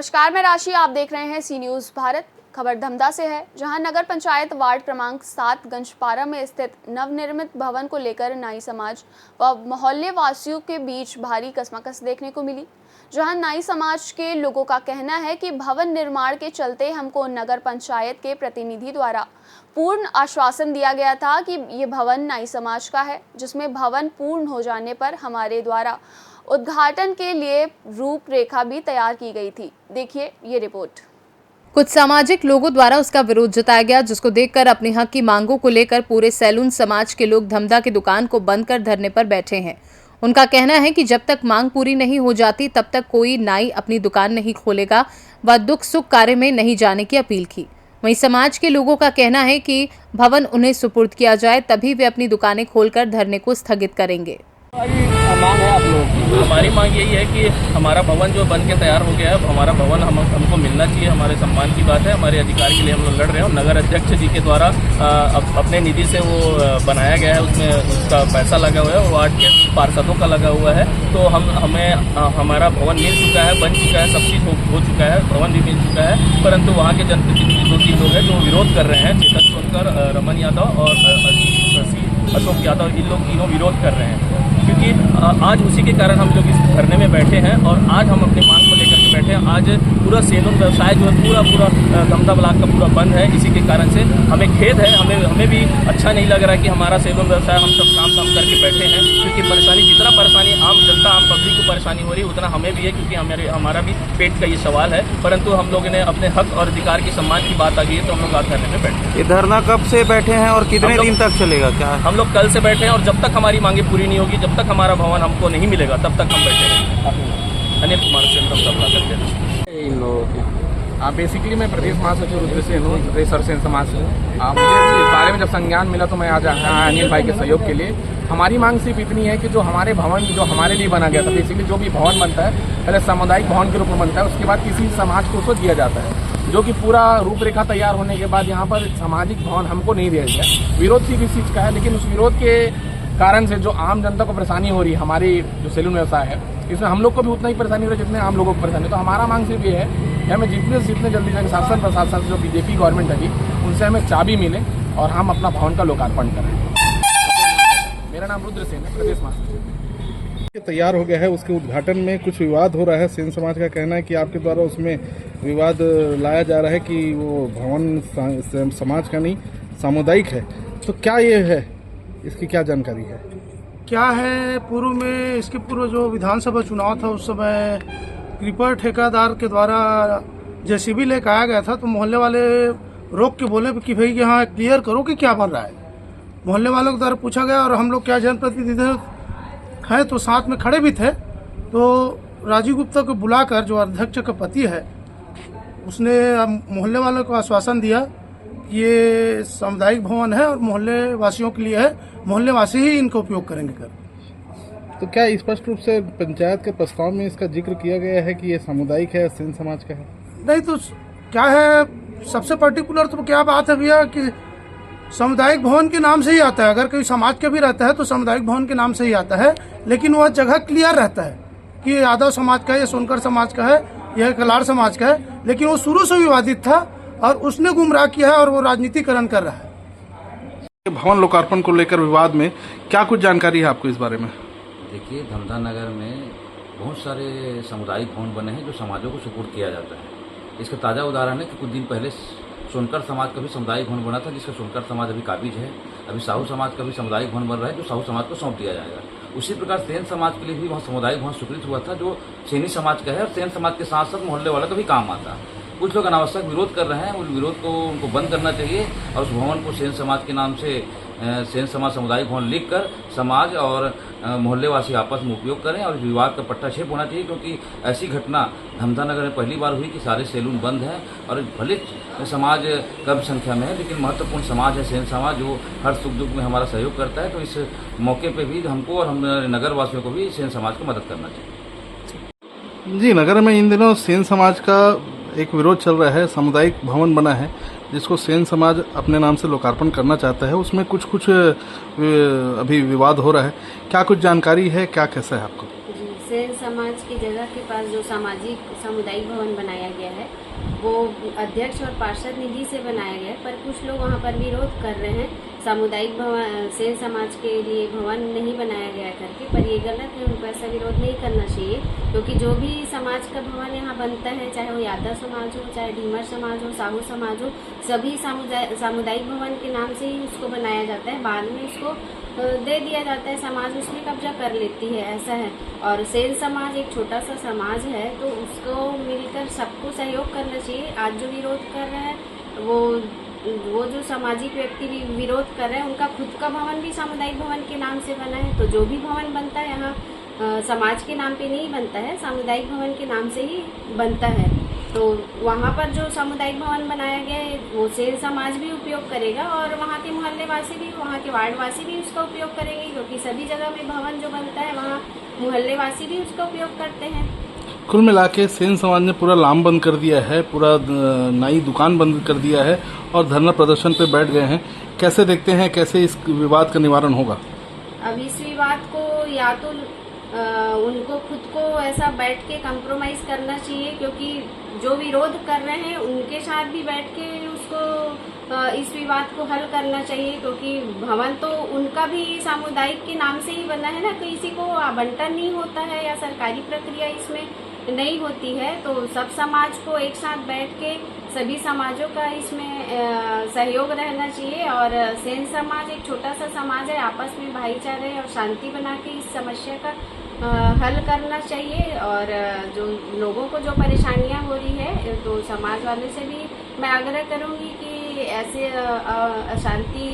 नमस्कार, मैं राशि। आप देख रहे हैं सी न्यूज़ भारत। खबर धमधा से है, जहां नगर पंचायत वार्ड क्रमांक 7 गंजपारा में स्थित नवनिर्मित भवन को लेकर नाई समाज व मोहल्ले वासियों के बीच भारी कशमकश देखने को मिली। जहां नाई समाज के लोगों का कहना है कि भवन निर्माण के चलते हमको नगर पंचायत के प्रतिनिधि द्वारा पूर्ण आश्वासन दिया गया था कि ये भवन नाई समाज का है, जिसमें भवन पूर्ण हो जाने पर हमारे द्वारा उद्घाटन के लिए रूपरेखा भी तैयार की गई थी। देखिए ये रिपोर्ट। कुछ सामाजिक लोगों द्वारा उसका विरोध जताया गया, जिसको देखकर अपने हक की मांगों को लेकर पूरे सैलून समाज के लोग धमधा की दुकान को बंद कर धरने पर बैठे हैं। उनका कहना है कि जब तक मांग पूरी नहीं हो जाती तब तक कोई नाई अपनी दुकान नहीं खोलेगा व दुख सुख कार्य में नहीं जाने की अपील की। वहीं समाज के लोगों का कहना है कि भवन उन्हें सुपुर्द किया जाए, तभी वे अपनी दुकानें खोलकर धरने को स्थगित करेंगे। मांग है आप लोगों की? हमारी मांग यही है कि हमारा भवन जो बन के तैयार हो गया है, हमारा भवन हमको मिलना चाहिए। हमारे सम्मान की बात है, हमारे अधिकार के लिए हम लोग लड़ रहे हैं। नगर अध्यक्ष जी के द्वारा अपने निधि से वो बनाया गया है, उसमें उसका पैसा लगा हुआ है, वार्ड के पार्षदों का लगा हुआ है। तो हमें हमारा भवन मिल चुका है, बन चुका है, सब चीज़ हो चुका है, भवन भी मिल चुका है। परंतु वहाँ के जनप्रतिनिधि 2-3 लोग हैं जो विरोध कर रहे हैं। चेतन सोनकर, रमन यादव और अशोक यादव, इन लोग तीनों विरोध कर रहे हैं, क्योंकि आज उसी के कारण हम लोग इस धरने में बैठे हैं। और आज हम अपनी मांग को लेकर के बैठे हैं। आज पूरा सैलून व्यवसाय जो है पूरा धमधा ब्लॉक का पूरा बंद है। इसी के कारण से हमें खेद है, हमें भी अच्छा नहीं लग रहा है कि हमारा सैलून व्यवसाय हम सब काम करके बैठे हैं, क्योंकि परेशानी जितना परेशानी आम जनता आम पब्लिक को परेशानी हो रही है उतना हमें भी है, क्योंकि हमारा भी पेट का ये सवाल है। परंतु हम लोगों ने अपने हक और अधिकार की सम्मान की बात आ गई है, तो हम लोग आज धरने में बैठे। ये धरना कब से बैठे हैं और कितने दिन तक चलेगा? क्या हम लोग कल से बैठे हैं और जब तक हमारी मांगे पूरी नहीं होगी, जब तक हमारा भवन हमको नहीं मिलेगा, तब तक हम बैठे हैं। अनिल कुमार से इन लोगों के बेसिकली मैं प्रदेश महासचिव रुद्रसेन हूँ, प्रदेश सरसेन समाज से। मुझे इस बारे में जब संज्ञान मिला तो मैं आज आया अनिल भाई के सहयोग के लिए। हमारी मांग सिर्फ इतनी है कि जो हमारे भवन जो हमारे लिए बना गया था, बेसिकली जो भी भवन बनता है पहले सामुदायिक भवन के रूप में बनता है, उसके बाद किसी समाज को उसको दिया जाता है, जो कि पूरा रूपरेखा तैयार होने के बाद यहाँ पर सामाजिक भवन हमको नहीं दिया गया। विरोध की भी चीज़ का है, लेकिन उस विरोध के कारण से जो आम जनता को परेशानी हो रही है, हमारी जो सैलून व्यवसाय है, इसमें हम लोग को भी उतना ही परेशानी हो रही है जितने आम लोगों को परेशानी है। तो हमारा मांग सिर्फ ये है कि हमें जितने से जितने जल्दी जाकर शासन प्रशासन जो बीजेपी गवर्नमेंट है उनसे हमें चाबी मिले और हम अपना भवन का लोकार्पण करें। मेरा नाम रुद्रसेन है, प्रदेश महासचिव। तैयार हो गया है, उसके उद्घाटन में कुछ विवाद हो रहा है। सेन समाज का कहना है कि आपके द्वारा उसमें विवाद लाया जा रहा है कि वो भवन समाज का नहीं सामुदायिक है। तो क्या ये है, इसकी क्या जानकारी है? क्या है, पूर्व में इसके पूर्व जो विधानसभा चुनाव था उस समय क्रीपर ठेकेदार के द्वारा जेसीबी लेकर आया गया था, तो मोहल्ले वाले रोक के बोले कि भाई यहाँ क्लियर करो कि क्या बन रहा है। मोहल्ले वालों के द्वारा पूछा गया और हम लोग क्या जनप्रतिनिधि हैं तो साथ में खड़े भी थे, तो राजीव गुप्ता को बुलाकर, जो अध्यक्ष का पति है, उसने मोहल्ले वालों को आश्वासन दिया ये सामुदायिक भवन है और मोहल्ले वासियों के लिए है, मोहल्ले वासी ही इनका उपयोग करेंगे कर। तो क्या स्पष्ट रूप से पंचायत के प्रस्ताव में इसका जिक्र किया गया है कि ये सामुदायिक है, सेन समाज का है? नहीं तो क्या है, सबसे पर्टिकुलर तो क्या बात है भैया कि सामुदायिक भवन के नाम से ही आता है। अगर कोई समाज का भी रहता है तो सामुदायिक भवन के नाम से ही आता है, लेकिन वह जगह क्लियर रहता है कि यादव समाज का है, या सोनकर समाज का है, यह कलार समाज का है। लेकिन वो शुरू से विवादित था और उसने गुमराह किया है और वो राजनीतिकरण कर रहा है। भवन लोकार्पण को लेकर विवाद में क्या कुछ जानकारी है आपको इस बारे में? देखिए, धमधा नगर में बहुत सारे सामुदायिक भवन बने हैं जो समाजों को सुपुर्द किया जाता है। इसका ताज़ा उदाहरण है कि कुछ दिन पहले सोनकर समाज का भी सामुदायिक भवन बना था, जिसका सोनकर समाज अभी काबिज है। अभी साहू समाज का भी सामुदायिक भवन बन रहा है, जो साहू समाज को सौंप दिया जाएगा। उसी प्रकार सेन समाज के लिए भी वहाँ सामुदायिक भवन स्वीकृत हुआ था, जो सैनी समाज का है, और सेन समाज के साथ साथ मोहल्ले वाला का भी काम आता है। कुछ लोग अनावश्यक विरोध कर रहे हैं, उस विरोध को उनको बंद करना चाहिए और उस भवन को सेन समाज के नाम से सेन समाज सामुदायिक भवन लिखकर समाज और मोहल्लेवासी आपस में उपयोग करें और विवाद का पट्टाक्षेप होना चाहिए, क्योंकि ऐसी घटना धमधा नगर में पहली बार हुई कि सारे सैलून बंद हैं। और भले समाज कम संख्या में है, लेकिन महत्वपूर्ण समाज है सेन समाज, जो हर सुख दुख में हमारा सहयोग करता है। तो इस मौके पर भी हमको और हम नगर वासियों को भी सेन समाज को मदद करना चाहिए। जी, नगर में इन दिनों सेन समाज का एक विरोध चल रहा है। सामुदायिक भवन बना है जिसको सेन समाज अपने नाम से लोकार्पण करना चाहता है, उसमें कुछ अभी विवाद हो रहा है। क्या कुछ जानकारी है, क्या कैसा है आपको? सेन समाज की जगह के पास जो सामुदायिक भवन बनाया गया है वो अध्यक्ष और पार्षद निधि से बनाया गया है, पर कुछ लोग वहाँ पर विरोध कर रहे हैं सामुदायिक भवन सेन समाज के लिए भवन नहीं बनाया गया करके। पर ये गलत है, उनको ऐसा विरोध नहीं करना चाहिए, क्योंकि जो भी समाज का भवन यहाँ बनता है, चाहे वो यादव समाज हो, चाहे ढीमर समाज हो, साहू समाज हो, सभी सामुदायिक भवन के नाम से ही उसको बनाया जाता है। बाद में उसको दे दिया जाता है, समाज उसमें कब्जा कर लेती है, ऐसा है। और सेन समाज एक छोटा सा समाज है, तो उसको मिलकर सबको सहयोग करना चाहिए। आज जो विरोध कर रहा है वो जो सामाजिक व्यक्ति भी विरोध कर रहे हैं, उनका खुद का भवन भी सामुदायिक भवन के नाम से बना है। तो जो भी भवन बनता है यहाँ समाज के नाम पे नहीं बनता है, सामुदायिक भवन के नाम से ही बनता है। तो वहाँ पर जो सामुदायिक भवन बनाया गया है वो सेन समाज भी उपयोग करेगा और वहाँ के मोहल्लेवासी भी, वहाँ के वार्डवासी भी उसका उपयोग करेंगे, क्योंकि सभी जगह में भवन जो बनता है वहाँ मोहल्लेवासी भी उसका उपयोग करते हैं। कुल मिला के सेन समाज ने पूरा लाम बंद कर दिया है, पूरा नई दुकान बंद कर दिया है और धरना प्रदर्शन पे बैठ गए हैं। कैसे देखते हैं, कैसे इस विवाद का निवारण होगा? अब इस विवाद को या तो उनको खुद को ऐसा बैठ के कंप्रोमाइज करना चाहिए, क्योंकि जो विरोध कर रहे हैं उनके साथ भी बैठ के उसको इस विवाद को हल करना चाहिए, क्योंकि भवन तो उनका भी सामुदायिक के नाम से ही बना है ना, किसी को आवंटन नहीं होता है या सरकारी प्रक्रिया इसमें नहीं होती है। तो सब समाज को एक साथ बैठ के सभी समाजों का इसमें सहयोग रहना चाहिए। और सेन समाज एक छोटा सा समाज है, आपस में भाईचारे और शांति बना के इस समस्या का हल करना चाहिए। और जो लोगों को जो परेशानियां हो रही है, तो समाज वालों से भी मैं आग्रह करूंगी कि ऐसे अशांति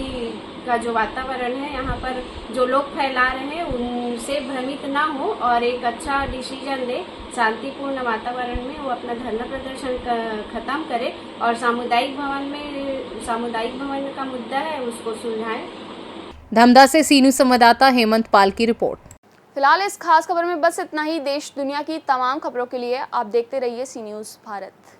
का जो वातावरण है यहाँ पर जो लोग फैला रहे हैं उनसे भ्रमित ना हो और एक अच्छा डिसीजन ले, शांतिपूर्ण वातावरण में वो अपना धरना प्रदर्शन खत्म करे और सामुदायिक भवन का मुद्दा है उसको सुलझाएं। धमधा से सी न्यूज़ संवाददाता हेमंत पाल की रिपोर्ट। फिलहाल इस खास खबर में बस इतना ही। देश दुनिया की तमाम खबरों के लिए आप देखते रहिए सी न्यूज़ भारत।